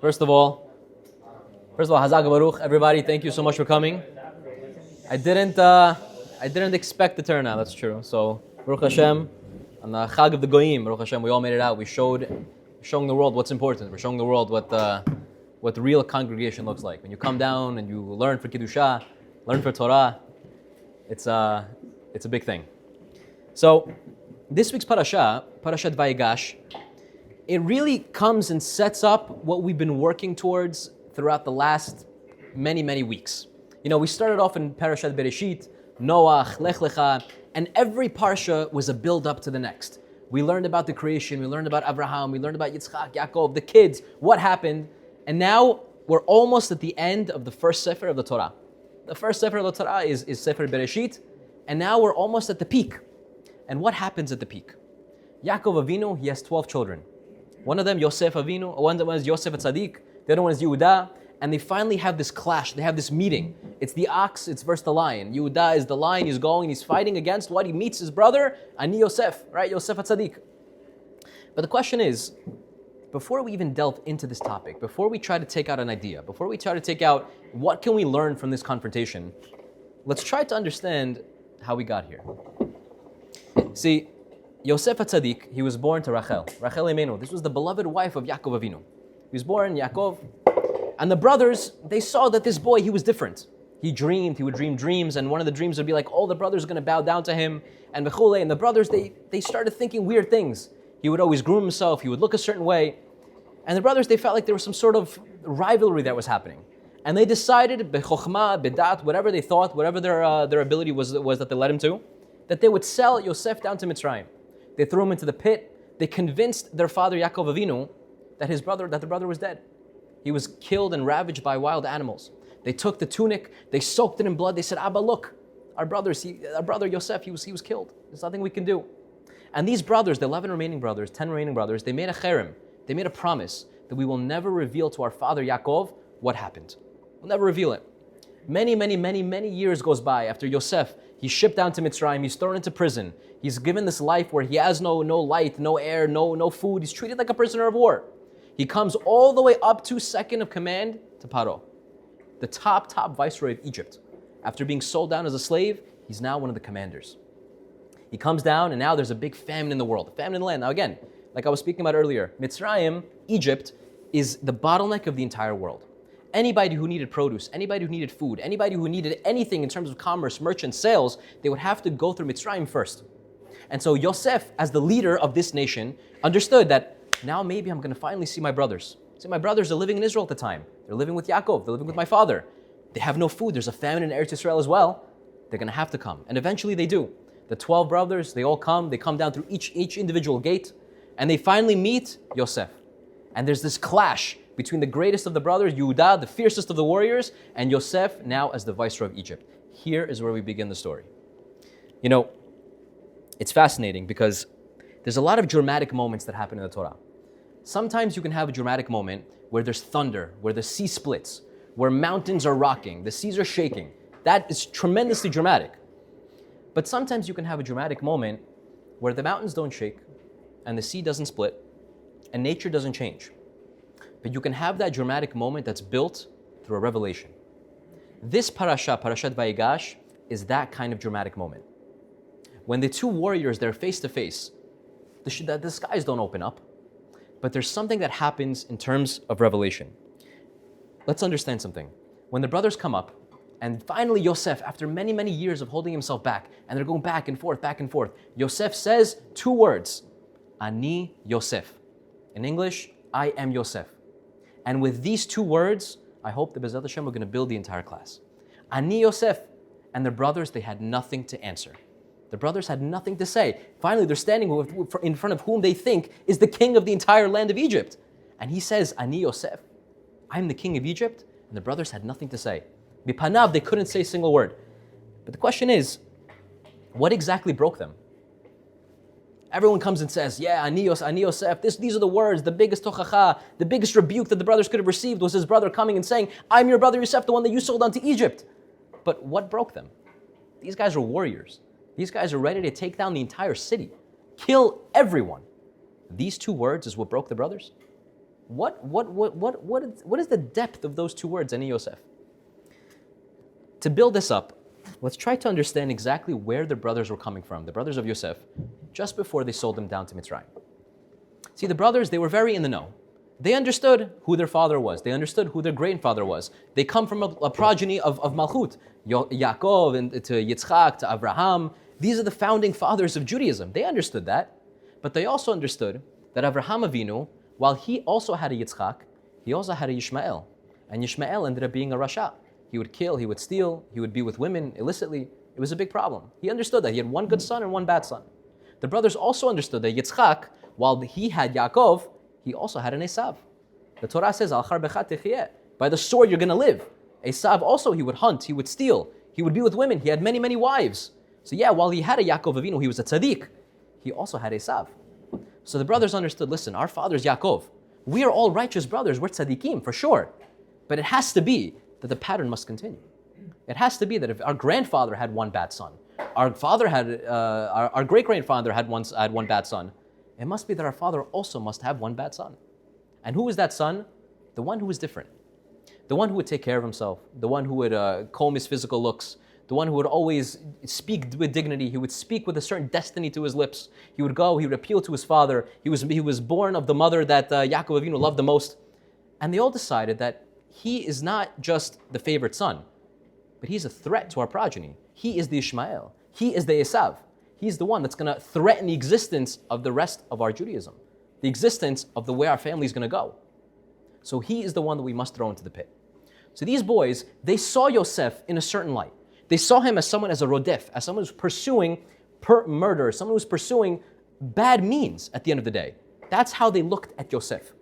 First of all, Hazak Baruch, everybody. Thank you so much for coming. I didn't expect the turnout. That's true. So Baruch Hashem, on the Chag of the Goyim, Baruch Hashem, we all made it out. We're showing the world what's important. We're showing the world what the real congregation looks like. When you come down and you learn for Kiddusha, learn for Torah, it's a big thing. So this week's Parashat Vayigash, it really comes and sets up what we've been working towards throughout the last many, many weeks. You know, we started off in Parashat Bereshit, Noach, Lech Lecha, and every parsha was a build-up to the next. We learned about the creation, we learned about Abraham, we learned about Yitzchak, Yaakov, the kids, what happened, and now we're almost at the end of the first Sefer of the Torah. The first Sefer of the Torah is Sefer Bereshit, and now we're almost at the peak. And what happens at the peak? Yaakov Avinu, he has 12 children. One of them, Yosef Avinu, one is Yosef Tzaddik, the other one is Yehuda, and they finally have this clash, they have this meeting. It's the ox, it's versus the lion. Yehuda is the lion, he's going, he's fighting against what? He meets his brother, Ani Yosef, right? Yosef Tzaddik. But the question is, before we even delve into this topic, before we try to take out an idea, before we try to take out what can we learn from this confrontation, let's try to understand how we got here. See, Yosef HaTzadik, he was born to Rachel Imenu. This was the beloved wife of Yaakov Avinu. He was born, Yaakov, and the brothers, they saw that this boy, he was different. He would dream dreams, and one of the dreams would be like, all the brothers are going to bow down to him, and the brothers, they started thinking weird things. He would always groom himself, he would look a certain way, and the brothers, they felt like there was some sort of rivalry that was happening. And they decided, bechokhmah, bedat, whatever they thought, whatever their ability was that they led him to, that they would sell Yosef down to Mitzrayim. They threw him into the pit. They convinced their father Yaakov Avinu that the brother was dead. He was killed and ravaged by wild animals. They took the tunic, they soaked it in blood. They said, Abba, look, our brother Yosef, he was killed. There's nothing we can do. And these brothers, the 10 remaining brothers, they made a cherem. They made a promise that we will never reveal to our father Yaakov what happened. We'll never reveal it. Many years goes by after Yosef. He's shipped down to Mitzrayim. He's thrown into prison. He's given this life where he has no light, no air, no food. He's treated like a prisoner of war. He comes all the way up to second of command to Paro, the top viceroy of Egypt. After being sold down as a slave, he's now one of the commanders. He comes down, and now there's a big famine in the world, a famine in the land. Now again, like I was speaking about earlier, Mitzrayim, Egypt, is the bottleneck of the entire world. Anybody who needed produce, anybody who needed food, anybody who needed anything in terms of commerce, merchant, sales, they would have to go through Mitzrayim first. And so Yosef, as the leader of this nation, understood that now maybe I'm going to finally see my brothers. See, my brothers are living in Israel at the time. They're living with Yaakov. They're living with my father. They have no food. There's a famine in Eretz Yisrael as well. They're going to have to come. And eventually they do. The 12 brothers, they all come. They come down through each individual gate. And they finally meet Yosef. And there's this clash between the greatest of the brothers, Yehuda, the fiercest of the warriors, and Yosef, now as the viceroy of Egypt. Here is where we begin the story. You know, it's fascinating because there's a lot of dramatic moments that happen in the Torah. Sometimes you can have a dramatic moment where there's thunder, where the sea splits, where mountains are rocking, the seas are shaking. That is tremendously dramatic. But sometimes you can have a dramatic moment where the mountains don't shake, and the sea doesn't split, and nature doesn't change. But you can have that dramatic moment that's built through a revelation. This Parashat Vayigash, is that kind of dramatic moment. When the two warriors, they're face to face, the skies don't open up, but there's something that happens in terms of revelation. Let's understand something. When the brothers come up, and finally Yosef, after many years of holding himself back, and they're going back and forth, Yosef says two words, Ani Yosef. In English, I am Yosef. And with these two words, I hope that B'ezrat Hashem, we're going to build the entire class. Ani Yosef. And the brothers, they had nothing to answer. The brothers had nothing to say. Finally, they're standing in front of whom they think is the king of the entire land of Egypt. And he says, Ani Yosef. I'm the king of Egypt. And the brothers had nothing to say. Bipanav, they couldn't say a single word. But the question is, what exactly broke them? Everyone comes and says, yeah, Ani Yosef, these are the words, the biggest tochacha, the biggest rebuke that the brothers could have received was his brother coming and saying, I'm your brother Yosef, the one that you sold down to Egypt. But what broke them? These guys are warriors. These guys are ready to take down the entire city, kill everyone. These two words is what broke the brothers? What is the depth of those two words, Ani Yosef? To build this up, let's try to understand exactly where the brothers were coming from, the brothers of Yosef, just before they sold him down to Mitzrayim. See, the brothers, they were very in the know. They understood who their father was. They understood who their grandfather was. They come from a progeny of Malchut, Yaakov and to Yitzchak, to Abraham. These are the founding fathers of Judaism. They understood that. But they also understood that Abraham Avinu, while he also had a Yitzchak, he also had a Yishmael. And Yishmael ended up being a Rasha. He would kill, he would steal, he would be with women illicitly. It was a big problem. He understood that. He had one good son and one bad son. The brothers also understood that Yitzchak, while he had Yaakov, he also had an Esav. The Torah says, Al charbechat techiyeh. By the sword you're going to live. Esav also, he would hunt, he would steal, he would be with women. He had many, many wives. So yeah, while he had a Yaakov Avinu, he was a tzaddik, he also had Esav. So the brothers understood, listen, our father's Yaakov. We are all righteous brothers, we're tzaddikim, for sure. But it has to be that the pattern must continue. It has to be that if our grandfather had one bad son, our father had, our great-grandfather had one bad son, it must be that our father also must have one bad son. And who is that son? The one who was different. The one who would take care of himself, the one who would comb his physical looks, the one who would always speak with dignity, he would speak with a certain destiny to his lips. He would go, he would appeal to his father. He was born of the mother that Yaakov Avinu loved the most. And they all decided that he is not just the favorite son, but he's a threat to our progeny. He is the Ishmael. He is the Esav. He's the one that's going to threaten the existence of the rest of our Judaism, the existence of the way our family is going to go. So he is the one that we must throw into the pit. So these boys, they saw Yosef in a certain light. They saw him as someone, as a rodef, as someone who's pursuing murder, someone who's pursuing bad means at the end of the day. That's how they looked at Yosef.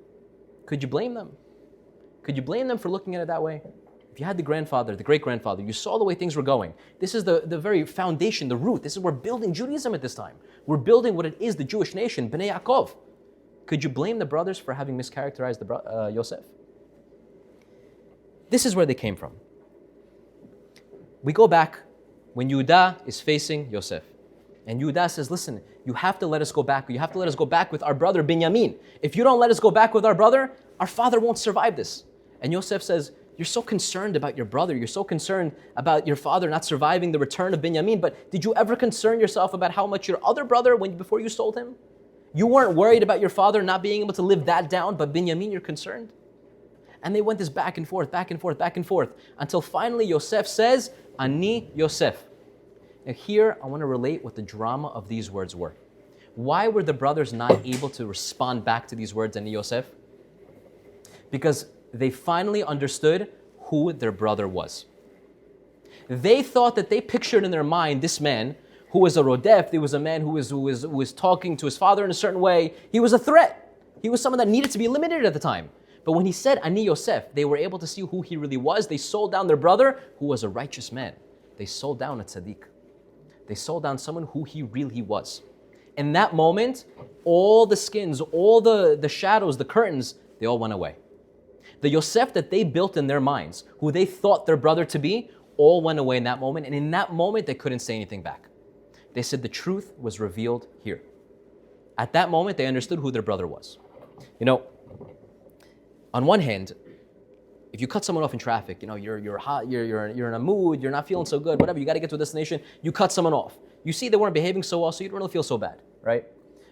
Could you blame them? Could you blame them for looking at it that way? If you had the grandfather, the great-grandfather, you saw the way things were going. This is the very foundation, the root. This is, we're building Judaism at this time. We're building what it is, the Jewish nation, Bnei Yaakov. Could you blame the brothers for having mischaracterized Yosef? This is where they came from. We go back when Yehuda is facing Yosef. And Yehuda says, listen, you have to let us go back. You have to let us go back with our brother Binyamin. If you don't let us go back with our brother, our father won't survive this. And Yosef says, you're so concerned about your brother. You're so concerned about your father not surviving the return of Binyamin. But did you ever concern yourself about how much your other brother, before you sold him? You weren't worried about your father not being able to live that down, but Binyamin, you're concerned? And they went this back and forth, until finally Yosef says, Ani Yosef. Now here, I want to relate what the drama of these words were. Why were the brothers not able to respond back to these words, Ani Yosef? Because they finally understood who their brother was. They thought that they pictured in their mind this man who was a rodef, he was a man who was talking to his father in a certain way. He was a threat. He was someone that needed to be eliminated at the time. But when he said Ani Yosef, they were able to see who he really was. They sold down their brother, who was a righteous man. They sold down a tzaddik. They sold down someone who he really was. In that moment, all the skins, all the shadows, the curtains, they all went away. The Yosef that they built in their minds, who they thought their brother to be, all went away in that moment. And in that moment, they couldn't say anything back. They said the truth was revealed here. At that moment, they understood who their brother was. You know, on one hand, if you cut someone off in traffic, you're hot, you're in a mood, you're not feeling so good, whatever, you got to get to a destination, you cut someone off. You see they weren't behaving so well, so you don't really feel so bad, right?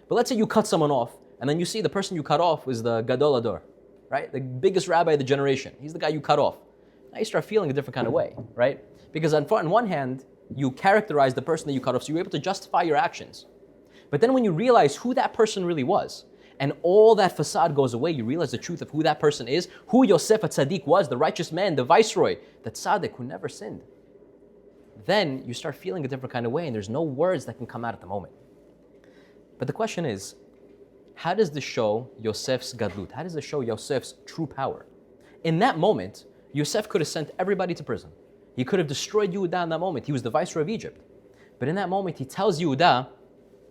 But let's say you cut someone off, and then you see the person you cut off was the Gadol Ador, right? The biggest rabbi of the generation. He's the guy you cut off. Now you start feeling a different kind of way, right? Because on one hand, you characterize the person that you cut off, so you're able to justify your actions. But then when you realize who that person really was, and all that facade goes away, you realize the truth of who that person is, who Yosef HaTzadik was, the righteous man, the viceroy, the tzaddik who never sinned. Then you start feeling a different kind of way, and there's no words that can come out at the moment. But the question is, how does this show Yosef's gadlut? How does it show Yosef's true power? In that moment, Yosef could have sent everybody to prison. He could have destroyed Yehuda in that moment. He was the viceroy of Egypt. But in that moment, he tells Yehuda,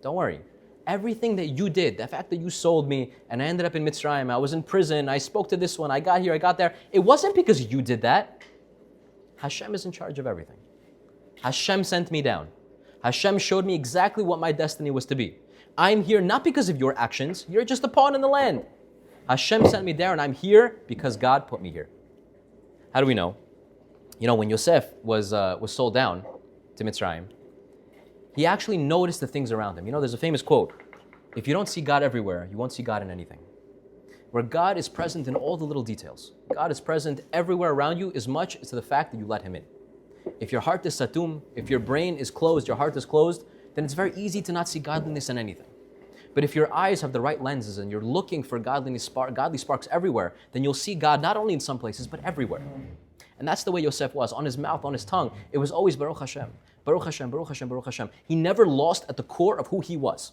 don't worry. Everything that you did, the fact that you sold me and I ended up in Mitzrayim, I was in prison, I spoke to this one, I got here, I got there, it wasn't because you did that. Hashem is in charge of everything. Hashem sent me down. Hashem showed me exactly what my destiny was to be. I'm here not because of your actions, you're just a pawn in the land. Hashem sent me there and I'm here because God put me here. How do we know? When Yosef was sold down to Mitzrayim, he actually noticed the things around him. There's a famous quote, if you don't see God everywhere, you won't see God in anything. Where God is present in all the little details. God is present everywhere around you as much as to the fact that you let him in. If your heart is satum, if your brain is closed, your heart is closed, then it's very easy to not see godliness in anything. But if your eyes have the right lenses and you're looking for godly sparks everywhere, then you'll see God not only in some places, but everywhere. And that's the way Yosef was. On his mouth, on his tongue, it was always Baruch Hashem, Baruch Hashem, Baruch Hashem, Baruch Hashem. He never lost at the core of who he was.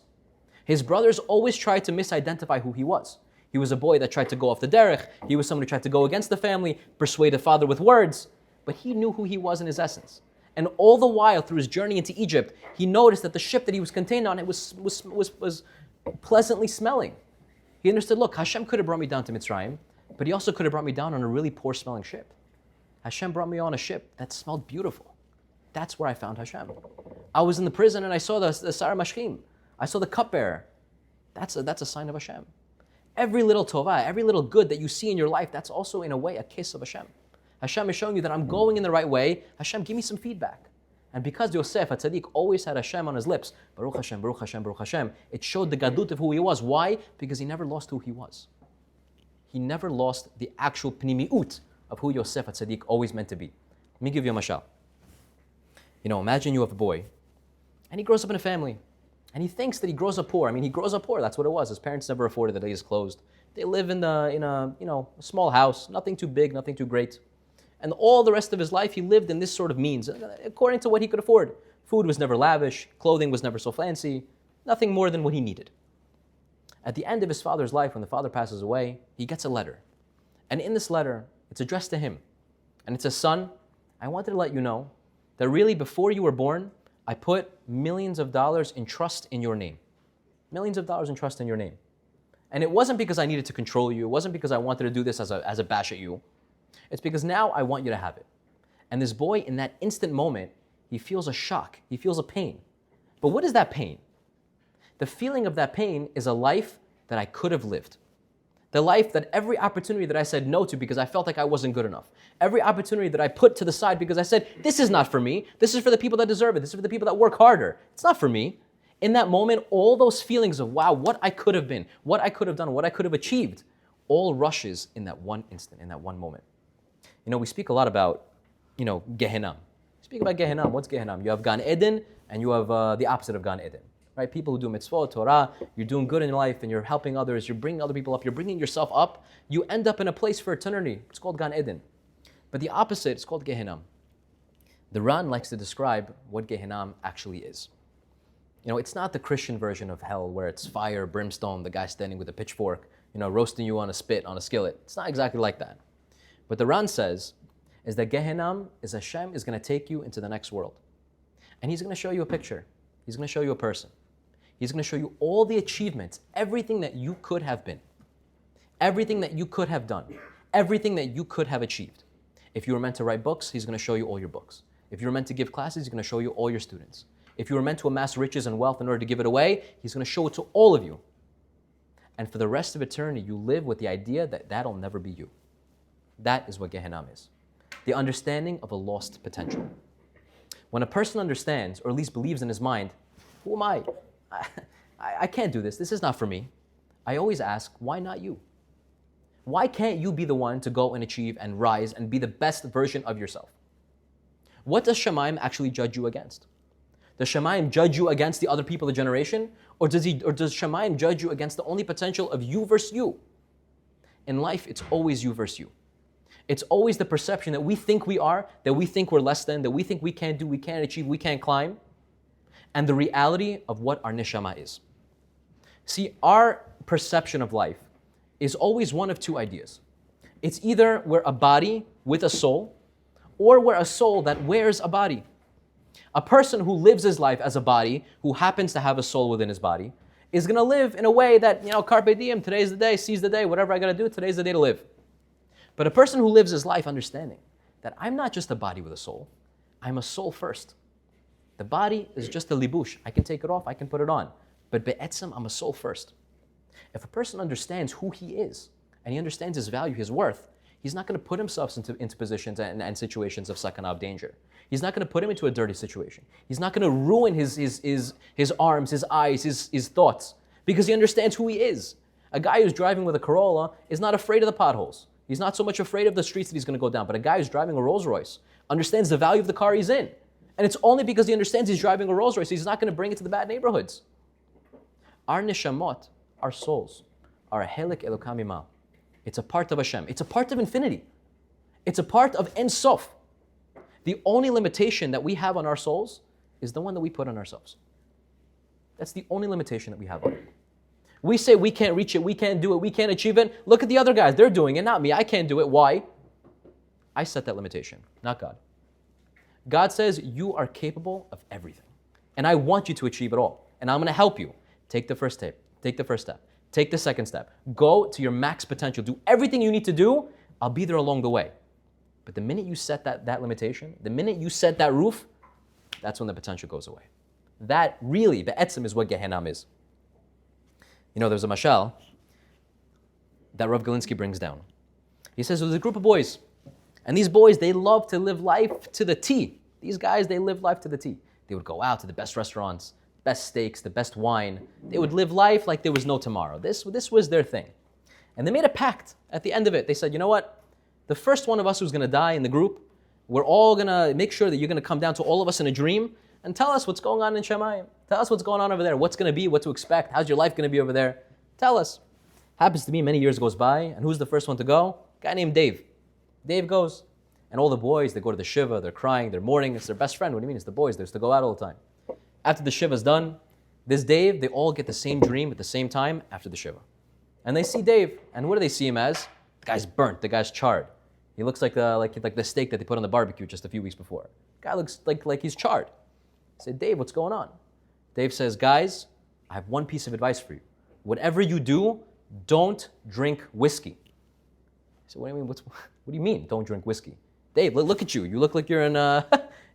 His brothers always tried to misidentify who he was. He was a boy that tried to go off the derech. He was someone who tried to go against the family, persuade the father with words. But he knew who he was in his essence. And all the while, through his journey into Egypt, he noticed that the ship that he was contained on, it was pleasantly smelling. He understood, look, Hashem could have brought me down to Mitzrayim, but he also could have brought me down on a really poor-smelling ship. Hashem brought me on a ship that smelled beautiful. That's where I found Hashem. I was in the prison and I saw the Sarah Mashkim. I saw the cupbearer. That's a sign of Hashem. Every little tova, every little good that you see in your life, that's also in a way a kiss of Hashem. Hashem is showing you that I'm going in the right way. Hashem, give me some feedback. And because Yosef HaTzadik always had Hashem on his lips, Baruch Hashem, Baruch Hashem, Baruch Hashem, it showed the gadlut of who he was. Why? Because he never lost who he was. He never lost the actual pnimiut of who Yosef HaTzadik always meant to be. Let me give you a mashal. Imagine you have a boy, and he grows up in a family. And he thinks that he grows up poor. He grows up poor. That's what it was. His parents never afforded the days closed. They live in a small house, nothing too big, nothing too great. And all the rest of his life, he lived in this sort of means, according to what he could afford. Food was never lavish. Clothing was never so fancy. Nothing more than what he needed. At the end of his father's life, when the father passes away, he gets a letter. And in this letter, it's addressed to him. And it says, son, I wanted to let you know that really before you were born, I put millions of dollars in trust in your name. Millions of dollars in trust in your name. And it wasn't because I needed to control you. It wasn't because I wanted to do this as a bash at you. It's because now I want you to have it. And this boy, in that instant moment, he feels a shock. He feels a pain. But what is that pain? The feeling of that pain is a life that I could have lived. The life that every opportunity that I said no to because I felt like I wasn't good enough. Every opportunity that I put to the side because I said, this is not for me. This is for the people that deserve it. This is for the people that work harder. It's not for me. In that moment, all those feelings of, wow, what I could have been, what I could have done, what I could have achieved, all rushes in that one instant, in that one moment. We speak a lot about, Gehenna. Speak about Gehenna. What's Gehenna? You have Gan Eden and you have the opposite of Gan Eden. Right? People who do mitzvot, Torah, you're doing good in life and you're helping others, you're bringing other people up, you're bringing yourself up, you end up in a place for eternity. It's called Gan Eden. But the opposite is called Gehenna. The Ran likes to describe what Gehenna actually is. It's not the Christian version of hell where it's fire, brimstone, the guy standing with a pitchfork, roasting you on a spit, on a skillet. It's not exactly like that. What the Ran says is that Gehenna is Hashem is going to take you into the next world. And he's going to show you a picture. He's going to show you a person. He's going to show you all the achievements, everything that you could have been, everything that you could have done, everything that you could have achieved. If you were meant to write books, he's going to show you all your books. If you were meant to give classes, he's going to show you all your students. If you were meant to amass riches and wealth in order to give it away, he's going to show it to all of you. And for the rest of eternity, you live with the idea that that'll never be you. That is what Gehenna is. The understanding of a lost potential. When a person understands, or at least believes in his mind, who am I? I can't do this. This is not for me. I always ask, why not you? Why can't you be the one to go and achieve and rise and be the best version of yourself? What does Shemaim actually judge you against? Does Shemaim judge you against the other people of the generation? Or does Shemaim judge you against the only potential of you versus you? In life, it's always you versus you. It's always the perception that we think we are, that we think we're less than, that we think we can't do, we can't achieve, we can't climb, and the reality of what our neshama is. See, our perception of life is always one of two ideas. It's either we're a body with a soul, or we're a soul that wears a body. A person who lives his life as a body, who happens to have a soul within his body, is going to live in a way that, carpe diem, today's the day, seize the day, whatever I got to do, today's the day to live. But a person who lives his life understanding that I'm not just a body with a soul, I'm a soul first. The body is just a libush. I can take it off, I can put it on. But be'etzem, I'm a soul first. If a person understands who he is, and he understands his value, his worth, he's not going to put himself into positions and situations of sakana, of danger. He's not going to put him into a dirty situation. He's not going to ruin his arms, his eyes, his thoughts, because he understands who he is. A guy who's driving with a Corolla is not afraid of the potholes. He's not so much afraid of the streets that he's going to go down, but a guy who's driving a Rolls Royce understands the value of the car he's in. And it's only because he understands he's driving a Rolls Royce, he's not going to bring it to the bad neighborhoods. Our neshamot, our souls, are a helik elokam ima. It's a part of Hashem. It's a part of infinity. It's a part of Ein Sof. The only limitation that we have on our souls is the one that we put on ourselves. That's the only limitation that we have on it. We say we can't reach it, we can't do it, we can't achieve it. Look at the other guys, they're doing it, not me. I can't do it. Why? I set that limitation, not God. God says you are capable of everything. And I want you to achieve it all. And I'm going to help you. Take the first step. Take the first step. Take the second step. Go to your max potential. Do everything you need to do. I'll be there along the way. But the minute you set that limitation, the minute you set that roof, that's when the potential goes away. That really, be'etzim, is what Gehenna is. You know, there's a mashal that Rav Galinsky brings down. He says there's a group of boys, and these boys, they love to live life to the T. These guys, they live life to the T. They would go out to the best restaurants, best steaks, the best wine. They would live life like there was no tomorrow. This was their thing. And they made a pact at the end of it. They said, you know what? The first one of us who's going to die in the group, we're all going to make sure that you're going to come down to all of us in a dream and tell us what's going on in Shemayim. Tell us what's going on over there, what's going to be, what to expect, how's your life going to be over there. Tell us. Happens to me, many years goes by, and who's the first one to go? A guy named Dave. Dave goes. And all the boys, they go to the Shiva, they're crying, they're mourning, it's their best friend. What do you mean? It's the boys, they're used to go out all the time. After the Shiva's done, this Dave, they all get the same dream at the same time after the Shiva. And they see Dave, and what do they see him as? The guy's burnt, the guy's charred. He looks like the steak that they put on the barbecue just a few weeks before. The guy looks like he's charred. I said, Dave, what's going on? Dave says, guys, I have one piece of advice for you. Whatever you do, don't drink whiskey. I said, what do you mean? What do you mean, don't drink whiskey? Dave, look at you. You look like you're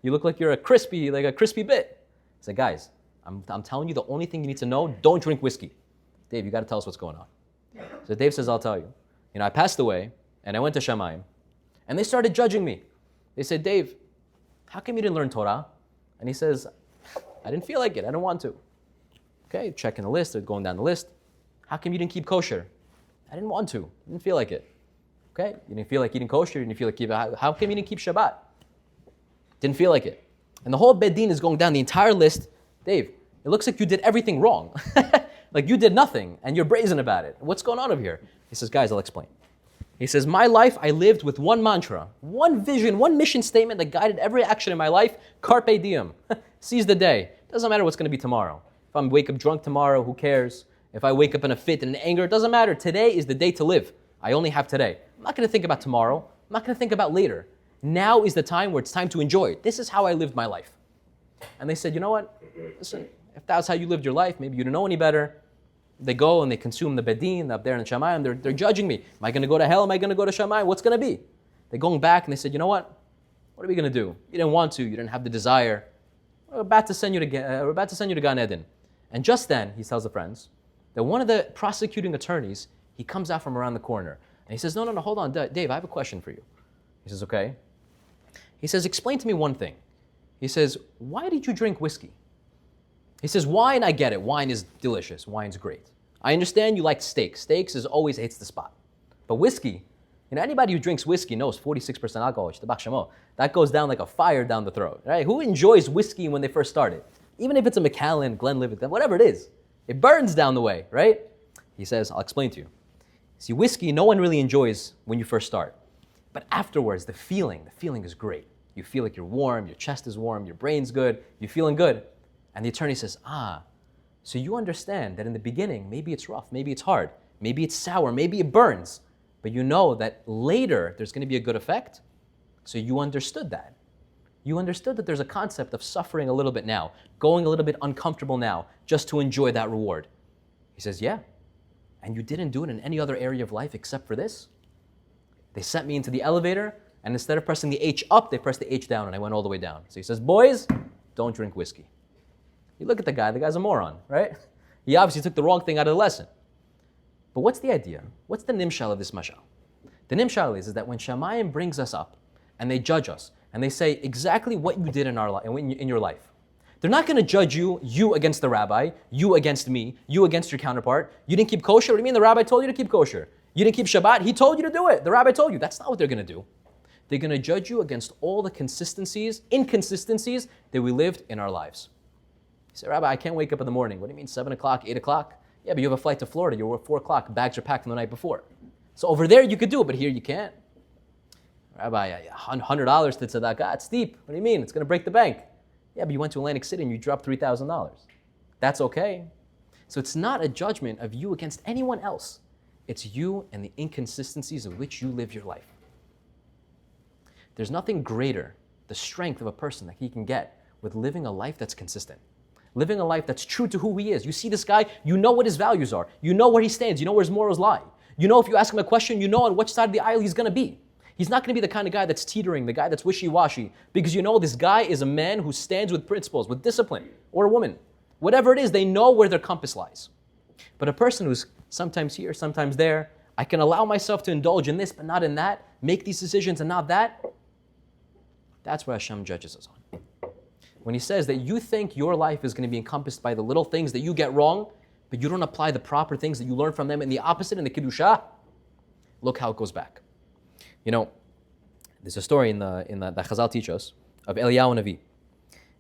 you look like you're a crispy bit. I said, guys, I'm telling you the only thing you need to know, don't drink whiskey. Dave, you got to tell us what's going on. So Dave says, I'll tell you. You know, I passed away, and I went to Shamayim, and they started judging me. They said, Dave, how come you didn't learn Torah? And he says, I didn't feel like it. I didn't want to. Okay, checking the list. They're going down the list. How come you didn't keep kosher? I didn't want to. I didn't feel like it. Okay, you didn't feel like eating kosher. You didn't feel like how come you didn't keep Shabbat? Didn't feel like it. And the whole Bedin is going down the entire list. Dave, it looks like you did everything wrong. Like you did nothing, and you're brazen about it. What's going on over here? He says, guys, I'll explain. He says, my life, I lived with one mantra, one vision, one mission statement that guided every action in my life. Carpe diem. Seize the day. Doesn't matter what's going to be tomorrow. If I wake up drunk tomorrow, who cares? If I wake up in a fit and in anger, it doesn't matter. Today is the day to live. I only have today. I'm not going to think about tomorrow. I'm not going to think about later. Now is the time where it's time to enjoy it. This is how I lived my life. And they said, you know what? Listen, if that's how you lived your life, maybe you don't know any better. They go and they consume the Bedin up there in Shamayim. They're judging me. Am I going to go to hell? Am I going to go to Shamayim? What's going to be? They're going back and they said, you know what? What are we going to do? You didn't want to. You didn't have the desire. We're about to send you to Gan Eden. And just then, he tells the friends, that one of the prosecuting attorneys, he comes out from around the corner. And he says, no, hold on, Dave, I have a question for you. He says, okay. He says, explain to me one thing. He says, why did you drink whiskey? He says, wine, I get it. Wine is delicious. Wine's great. I understand you like steak. Steaks is always hits the spot. But whiskey, anybody who drinks whiskey knows 46% alcohol. That goes down like a fire down the throat, right? Who enjoys whiskey when they first started? Even if it's a Macallan, Glenlivet, whatever it is. It burns down the way, right? He says, I'll explain to you. See, whiskey, no one really enjoys when you first start. But afterwards, the feeling is great. You feel like you're warm, your chest is warm, your brain's good, you're feeling good. And the attorney says, so you understand that in the beginning, maybe it's rough, maybe it's hard, maybe it's sour, maybe it burns, but you know that later there's going to be a good effect. So you understood that. You understood that there's a concept of suffering a little bit now, going a little bit uncomfortable now, just to enjoy that reward. He says, yeah. And you didn't do it in any other area of life except for this? They sent me into the elevator, and instead of pressing the H up, they pressed the H down, and I went all the way down. So he says, boys, don't drink whiskey. You look at the guy's a moron, right? He obviously took the wrong thing out of the lesson. But what's the idea? What's the nimshal of this mashal? The nimshal is that when Shamayim brings us up and they judge us and they say exactly what you did in your life, they're not going to judge you against the rabbi, you against me, you against your counterpart. You didn't keep kosher. What do you mean the rabbi told you to keep kosher? You didn't keep Shabbat. He told you to do it. The rabbi told you. That's not what they're going to do. They're going to judge you against all the inconsistencies that we lived in our lives. You say, Rabbi, I can't wake up in the morning. What do you mean, 7 o'clock, 8 o'clock? Yeah, but you have a flight to Florida. You're at 4 o'clock. Bags are packed from the night before. So over there you could do it, but here you can't. Rabbi, $100 to tzedakah, it's steep. What do you mean? It's going to break the bank. Yeah, but you went to Atlantic City and you dropped $3,000. That's okay. So it's not a judgment of you against anyone else. It's you and the inconsistencies of which you live your life. There's nothing greater, the strength of a person that he can get with living a life that's consistent. Living a life that's true to who he is. You see this guy, you know what his values are. You know where he stands. You know where his morals lie. You know if you ask him a question, you know on which side of the aisle he's going to be. He's not going to be the kind of guy that's teetering, the guy that's wishy-washy, because you know this guy is a man who stands with principles, with discipline, or a woman. Whatever it is, they know where their compass lies. But a person who's sometimes here, sometimes there, I can allow myself to indulge in this, but not in that, make these decisions and not that, that's where Hashem judges us on. When he says that you think your life is going to be encompassed by the little things that you get wrong, but you don't apply the proper things that you learn from them in the opposite, in the Kiddushah, look how it goes back. You know, there's a story in the Chazal teach us of Eliyahu Navi.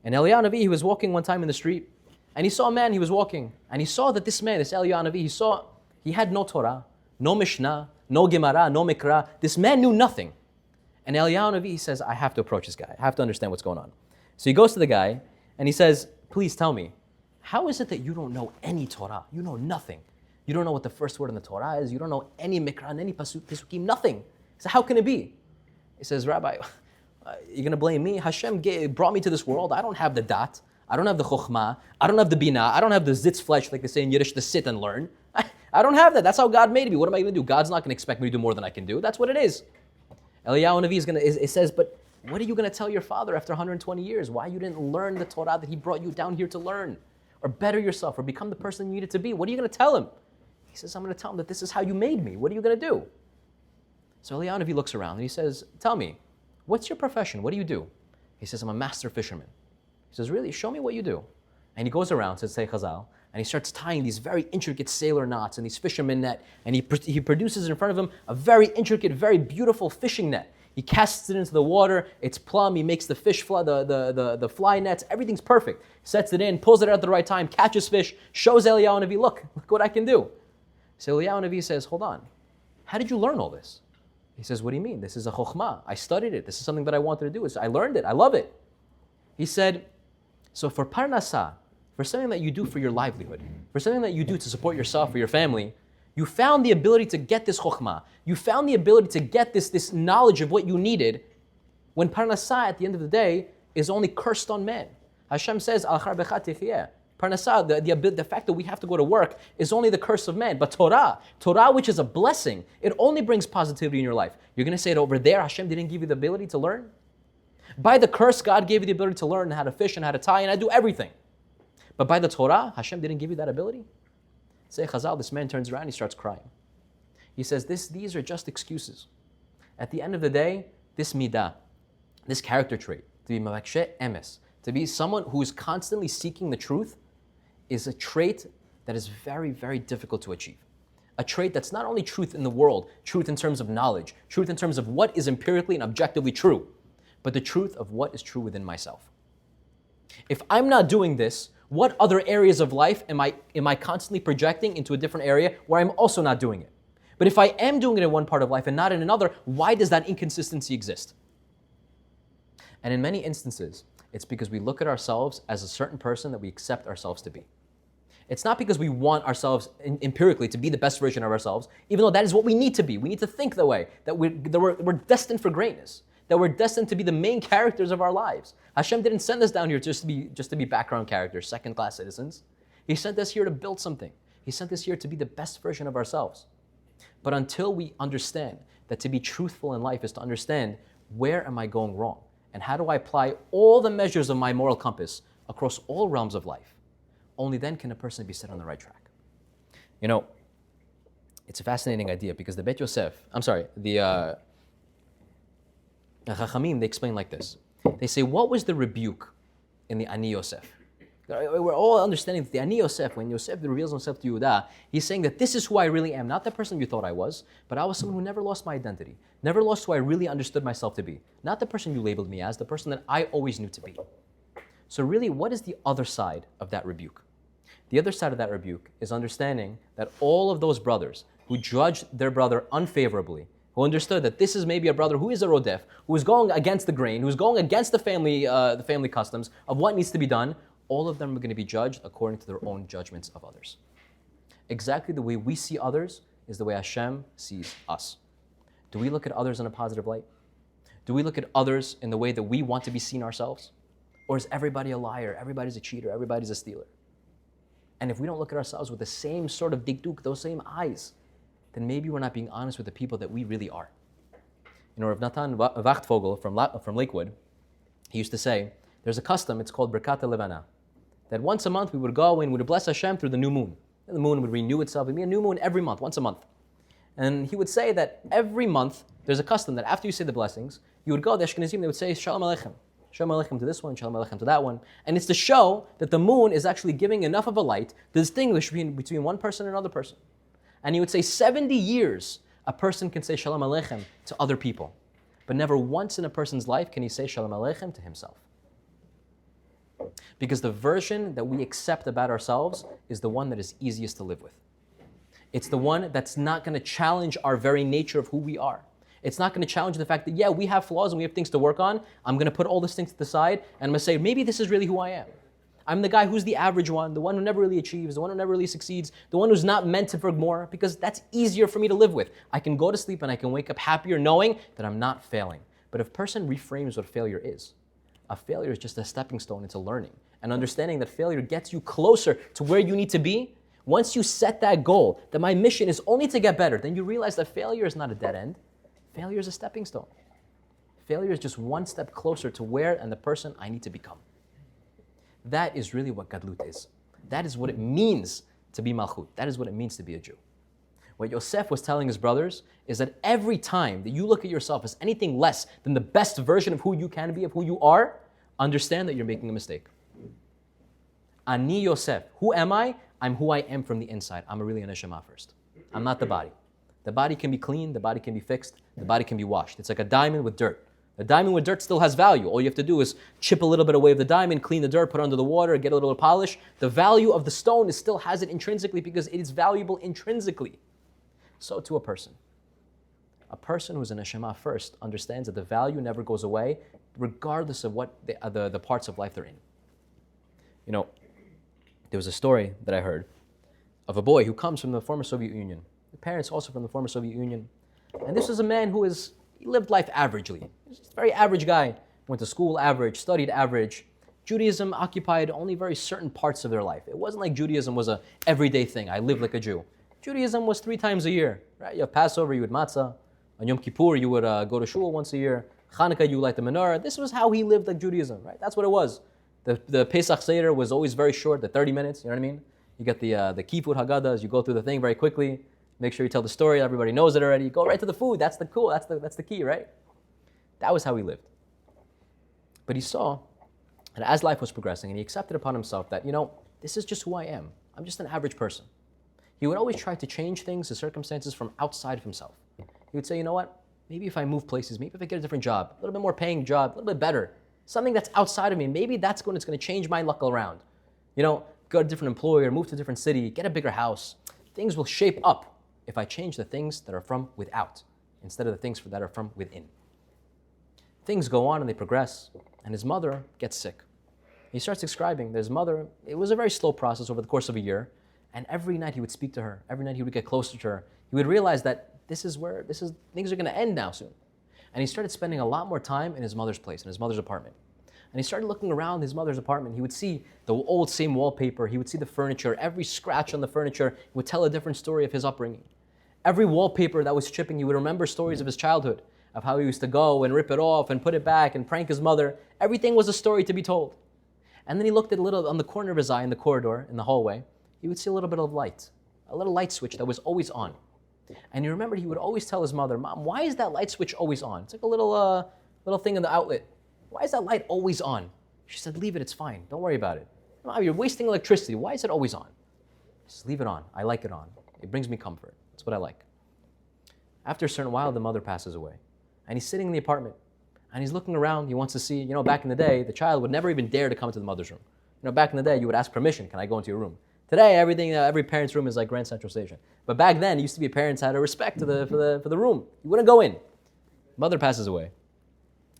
And Eliyahu Navi, he was walking one time in the street, and he saw a man, he was walking, and he saw that this man, this Eliyahu Navi, he had no Torah, no Mishnah, no Gemara, no Mikra. This man knew nothing. And Eliyahu Navi, he says, I have to approach this guy. I have to understand what's going on. So he goes to the guy, and he says, please tell me, how is it that you don't know any Torah? You know nothing. You don't know what the first word in the Torah is. You don't know any Mikra, any Pasukim, nothing. He said, how can it be? He says, Rabbi, you're going to blame me? Hashem brought me to this world. I don't have the dat. I don't have the chokhmah. I don't have the bina. I don't have the zitz flesh, like they say in Yiddish, to sit and learn. I don't have that. That's how God made me. What am I going to do? God's not going to expect me to do more than I can do. That's what it is. Eliyahu Navi says, but what are you going to tell your father after 120 years? Why you didn't learn the Torah that he brought you down here to learn? Or better yourself, or become the person you needed to be? What are you going to tell him? He says, I'm going to tell him that this is how you made me. What are you going to do? So Eliyahu Navi looks around and he says, tell me, what's your profession? What do you do? He says, I'm a master fisherman. He says, really? Show me what you do. And he goes around, says, say Chazal, and he starts tying these very intricate sailor knots and these fisherman net, and he produces in front of him a very intricate, very beautiful fishing net. He casts it into the water, it's plumb, he makes the fish fly, the fly nets, everything's perfect. Sets it in, pulls it out at the right time, catches fish, shows Eliyahu Navi, look what I can do. So Eliyahu Navi says, hold on, how did you learn all this? He says, what do you mean? This is a chokhmah. I studied it. This is something that I wanted to do. I learned it. I love it. He said, so for parnasah, for something that you do for your livelihood, for something that you do to support yourself or your family, you found the ability to get this chokhmah. You found the ability to get this knowledge of what you needed when parnasah, at the end of the day, is only cursed on men. Hashem says, al charbecha techiyeh. Parnasah, the fact that we have to go to work is only the curse of man. But Torah, which is a blessing, it only brings positivity in your life. You're going to say it over there, Hashem didn't give you the ability to learn? By the curse, God gave you the ability to learn how to fish and how to tie and how to do everything. But by the Torah, Hashem didn't give you that ability? Say Chazal, this man turns around, he starts crying. He says, these are just excuses. At the end of the day, this midah, this character trait, to be mavakshe emes, to be someone who is constantly seeking the truth, is a trait that is very, very difficult to achieve. A trait that's not only truth in the world, truth in terms of knowledge, truth in terms of what is empirically and objectively true, but the truth of what is true within myself. If I'm not doing this, what other areas of life am I constantly projecting into a different area where I'm also not doing it? But if I am doing it in one part of life and not in another, why does that inconsistency exist? And in many instances, it's because we look at ourselves as a certain person that we accept ourselves to be. It's not because we want ourselves empirically to be the best version of ourselves, even though that is what we need to be. We need to think the way, that we're destined for greatness, that we're destined to be the main characters of our lives. Hashem didn't send us down here just to be background characters, second-class citizens. He sent us here to build something. He sent us here to be the best version of ourselves. But until we understand that to be truthful in life is to understand where am I going wrong, and how do I apply all the measures of my moral compass across all realms of life, only then can a person be set on the right track. You know, It's a fascinating idea because the Chachamim, they explain like this. They say, what was the rebuke in the Ani Yosef? We're all understanding that the Ani Yosef, when Yosef reveals himself to Yehuda, he's saying that this is who I really am, not the person you thought I was, but I was someone who never lost my identity, never lost who I really understood myself to be, not the person you labeled me as, the person that I always knew to be. So really, what is the other side of that rebuke? The other side of that rebuke is understanding that all of those brothers who judged their brother unfavorably, who understood that this is maybe a brother who is a rodef, who is going against the grain, who is going against the family customs of what needs to be done, all of them are going to be judged according to their own judgments of others. Exactly the way we see others is the way Hashem sees us. Do we look at others in a positive light? Do we look at others in the way that we want to be seen ourselves? Or is everybody a liar, everybody's a cheater, everybody's a stealer? And if we don't look at ourselves with the same sort of dikduk, those same eyes, then maybe we're not being honest with the people that we really are. You know, Rav Natan Wachtvogel from Lakewood, he used to say, there's a custom, it's called Birkat Levana, that once a month we would go and we would bless Hashem through the new moon. And the moon would renew itself. It would be a new moon every month, once a month. And he would say that every month, there's a custom that after you say the blessings, you would go, the Ashkenazim, they would say, Shalom Aleichem. Shalom Aleichem to this one, Shalom Aleichem to that one. And it's to show that the moon is actually giving enough of a light to distinguish between one person and another person. And he would say 70 years a person can say Shalom Aleichem to other people. But never once in a person's life can he say Shalom Aleichem to himself. Because the version that we accept about ourselves is the one that is easiest to live with. It's the one that's not going to challenge our very nature of who we are. It's not going to challenge the fact that, yeah, we have flaws and we have things to work on. I'm going to put all these things to the side and I'm going to say, maybe this is really who I am. I'm the guy who's the average one, the one who never really achieves, the one who never really succeeds, the one who's not meant to for more, because that's easier for me to live with. I can go to sleep and I can wake up happier knowing that I'm not failing. But if a person reframes what failure is, a failure is just a stepping stone into learning and understanding that failure gets you closer to where you need to be. Once you set that goal, that my mission is only to get better, then you realize that failure is not a dead end. Failure is a stepping stone. Failure is just one step closer to where and the person I need to become. That is really what Gadlut is. That is what it means to be Malchut. That is what it means to be a Jew. What Yosef was telling his brothers is that every time that you look at yourself as anything less than the best version of who you can be, of who you are, understand that you're making a mistake. Ani Yosef. Who am I? I'm who I am from the inside. I'm really a neshama first. I'm not the body. The body can be clean, the body can be fixed, the body can be washed. It's like a diamond with dirt. A diamond with dirt still has value. All you have to do is chip a little bit away of the diamond, clean the dirt, put it under the water, get a little polish. The value of the stone still has it intrinsically because it is valuable intrinsically. So to a person. A person who's a neshama first understands that the value never goes away regardless of what the parts of life they're in. You know, there was a story that I heard of a boy who comes from the former Soviet Union. The parents also from the former Soviet Union. And this was a man who he lived life averagely. He was a very average guy. Went to school average, studied average. Judaism occupied only very certain parts of their life. It wasn't like Judaism was a everyday thing. I live like a Jew. Judaism was 3 times a year. Right? You have Passover, you would matzah. On Yom Kippur, you would go to shul once a year. Hanukkah, you light the menorah. This was how he lived like Judaism. Right? That's what it was. The Pesach Seder was always very short, the 30 minutes. You know what I mean? You get the Kifut Haggadahs. You go through the thing very quickly. Make sure you tell the story. Everybody knows it already. Go right to the food. That's the key, right? That was how he lived. But he saw, and as life was progressing, and he accepted upon himself that, this is just who I am. I'm just an average person. He would always try to change things, the circumstances from outside of himself. He would say, you know what? Maybe if I move places, maybe if I get a different job, a little bit more paying job, a little bit better, something that's outside of me, maybe that's going to change my luck around. Go to a different employer, move to a different city, get a bigger house. Things will shape up if I change the things that are from without instead of the things that are from within. Things go on and they progress, and his mother gets sick. He starts describing that his mother, it was a very slow process over the course of a year, and every night he would speak to her, every night he would get closer to her. He would realize that things are going to end now soon. And he started spending a lot more time in his mother's place, in his mother's apartment. And he started looking around his mother's apartment. He would see the old same wallpaper. He would see the furniture. Every scratch on the furniture would tell a different story of his upbringing. Every wallpaper that was chipping, he would remember stories of his childhood, of how he used to go and rip it off and put it back and prank his mother. Everything was a story to be told. And then he looked at a little on the corner of his eye in the corridor, in the hallway. He would see a little bit of light, a little light switch that was always on. And you remember he would always tell his mother, Mom, why is that light switch always on? It's like a little thing in the outlet. Why is that light always on? She said, leave it, it's fine. Don't worry about it. Mom, you're wasting electricity. Why is it always on? Just leave it on. I like it on. It brings me comfort. That's what I like. After a certain while, the mother passes away. And he's sitting in the apartment. And he's looking around. He wants to see, back in the day, the child would never even dare to come into the mother's room. Back in the day, you would ask permission. Can I go into your room? Today, every parent's room is like Grand Central Station. But back then, it used to be parents had a respect for the room. You wouldn't go in. Mother passes away.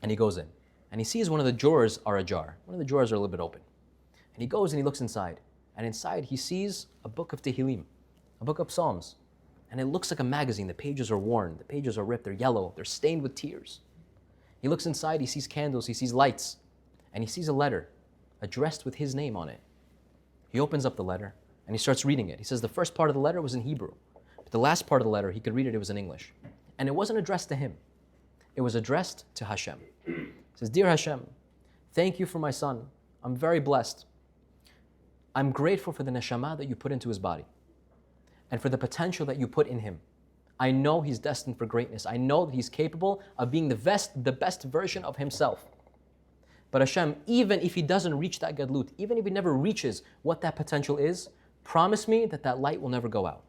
And he goes in. And he sees one of the drawers are ajar. One of the drawers are a little bit open. And he goes and he looks inside. And inside, he sees a book of Tehillim, a book of Psalms. And it looks like a magazine. The pages are worn. The pages are ripped. They're yellow. They're stained with tears. He looks inside. He sees candles. He sees lights. And he sees a letter addressed with his name on it. He opens up the letter and he starts reading it. He says the first part of the letter was in Hebrew. But the last part of the letter, he could read it. It was in English. And it wasn't addressed to him. It was addressed to Hashem. He says, Dear Hashem, thank you for my son. I'm very blessed. I'm grateful for the neshama that you put into his body and for the potential that you put in him. I know he's destined for greatness. I know that he's capable of being the best version of himself. But Hashem, even if he doesn't reach that gadlut, even if he never reaches what that potential is, promise me that that light will never go out.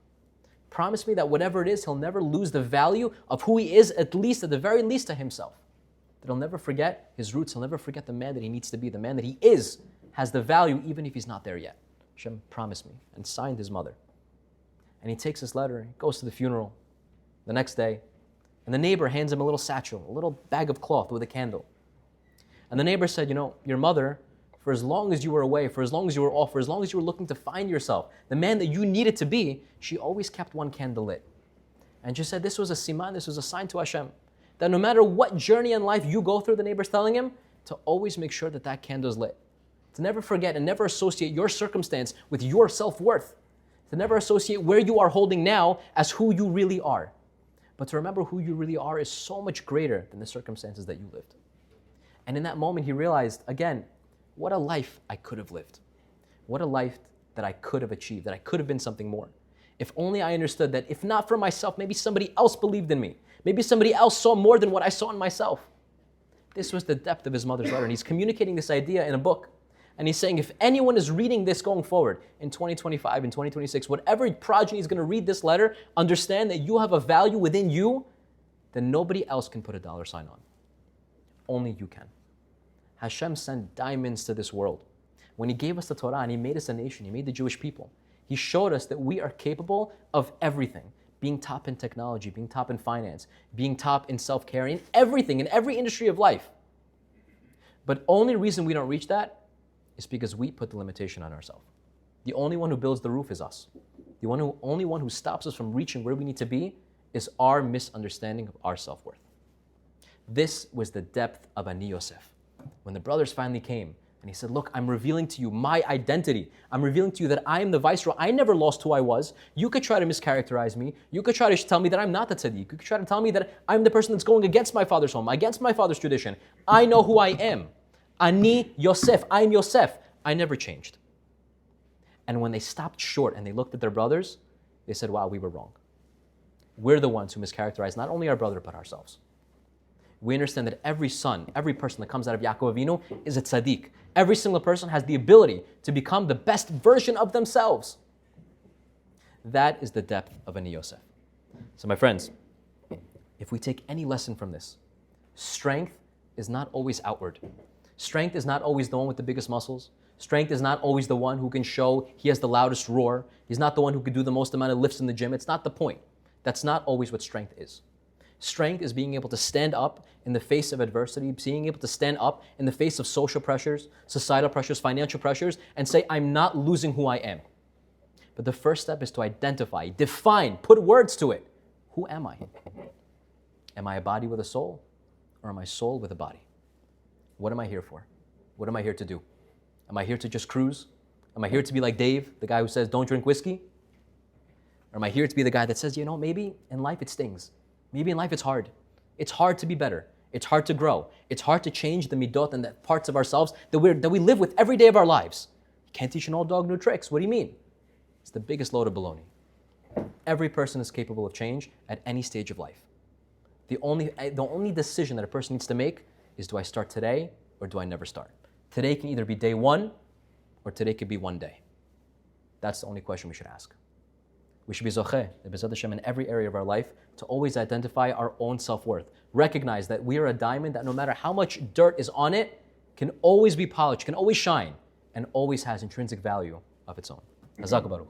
Promise me that whatever it is, he'll never lose the value of who he is, at the very least to himself. That he'll never forget his roots, he'll never forget the man that he needs to be, the man that he is, has the value even if he's not there yet. Hashem promised me, and signed his mother. And he takes this letter, he goes to the funeral the next day, and the neighbor hands him a little satchel, a little bag of cloth with a candle. And the neighbor said, your mother, for as long as you were away, for as long as you were off, for as long as you were looking to find yourself, the man that you needed to be, she always kept one candle lit. And she said this was a siman, this was a sign to Hashem, that no matter what journey in life you go through, the neighbor's telling him, to always make sure that that candle is lit. To never forget and never associate your circumstance with your self-worth. To never associate where you are holding now as who you really are. But to remember who you really are is so much greater than the circumstances that you lived. And in that moment, he realized, again, what a life I could have lived. What a life that I could have achieved, that I could have been something more. If only I understood that if not for myself, maybe somebody else believed in me. Maybe somebody else saw more than what I saw in myself. This was the depth of his mother's letter. And he's communicating this idea in a book. And he's saying, if anyone is reading this going forward in 2025, in 2026, whatever progeny is going to read this letter, understand that you have a value within you that nobody else can put a dollar sign on. Only you can. Hashem sent diamonds to this world. When he gave us the Torah and he made us a nation, he made the Jewish people, he showed us that we are capable of everything. Being top in technology, being top in finance, being top in self-care, in everything, in every industry of life. But only reason we don't reach that is because we put the limitation on ourselves. The only one who builds the roof is us. The only one who stops us from reaching where we need to be is our misunderstanding of our self-worth. This was the depth of Ani Yosef. When the brothers finally came and he said, look, I'm revealing to you my identity. I'm revealing to you that I am the viceroy. I never lost who I was. You could try to mischaracterize me. You could try to tell me that I'm not the tzaddik. You could try to tell me that I'm the person that's going against my father's home, against my father's tradition. I know who I am. Ani Yosef. I am Yosef. I never changed. And when they stopped short and they looked at their brothers, they said, wow, we were wrong. We're the ones who mischaracterize not only our brother, but ourselves. We understand that every son, every person that comes out of Yaakov Avinu is a tzaddik. Every single person has the ability to become the best version of themselves. That is the depth of Ani Yosef. So my friends, if we take any lesson from this, strength is not always outward. Strength is not always the one with the biggest muscles. Strength is not always the one who can show he has the loudest roar. He's not the one who can do the most amount of lifts in the gym. It's not the point. That's not always what strength is. Strength is being able to stand up in the face of adversity, being able to stand up in the face of social pressures, societal pressures, financial pressures, and say, I'm not losing who I am. But the first step is to identify, define, put words to it. Who am I? Am I a body with a soul? Or am I a soul with a body? What am I here for? What am I here to do? Am I here to just cruise? Am I here to be like Dave, the guy who says, don't drink whiskey? Or am I here to be the guy that says, maybe in life it stings. Maybe in life it's hard. It's hard to be better. It's hard to grow. It's hard to change the midot and the parts of ourselves that we live with every day of our lives. You can't teach an old dog new tricks. What do you mean? It's the biggest load of baloney. Every person is capable of change at any stage of life. The only decision that a person needs to make is, do I start today or do I never start? Today can either be day one or today could be one day. That's the only question we should ask. We should be zocheh, B'ezrat Hashem, in every area of our life to always identify our own self-worth. Recognize that we are a diamond that no matter how much dirt is on it, can always be polished, can always shine, and always has intrinsic value of its own. Hazak Baruch.